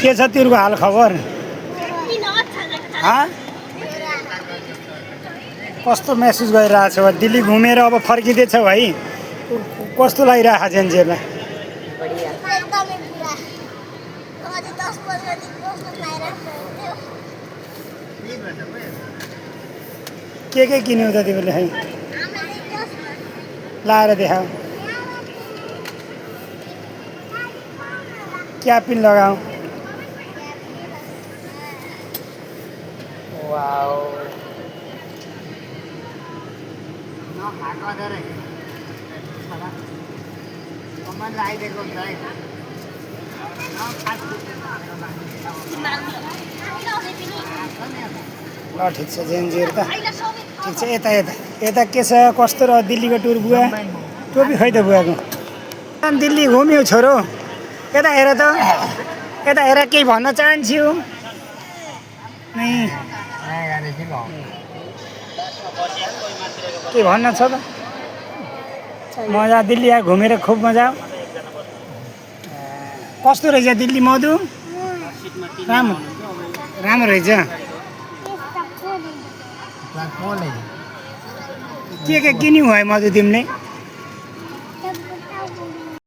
के छ तिम्रो हाल खबर कस्तो महसुस गरिरहेको छ दिल्ली घुमेर अब फर्किँदैछ भाइ कस्तो लागिरहेको छ जेन्जेलमा के किन्यौ त तिमीले है लाएर देखाऊ क्यापिन लगाऊ वाउ ल ठिक छ जेन्जीहरू त ठिक छ यता यता यता के छ कस्तो र दिल्लीको टुर बुवा टोपी खै त बुवाको दिल्ली घुम्यो छोरो यता हेर त यता हेर केही भन्न चाहन्छु के भन्न छ त मजा दिल्ली आयो घुमेर खुब मजा कस्तो रहेछ दिल्ली मधु राम्रो राम्रो रहेछ के किन्यौ है मधु तिमीले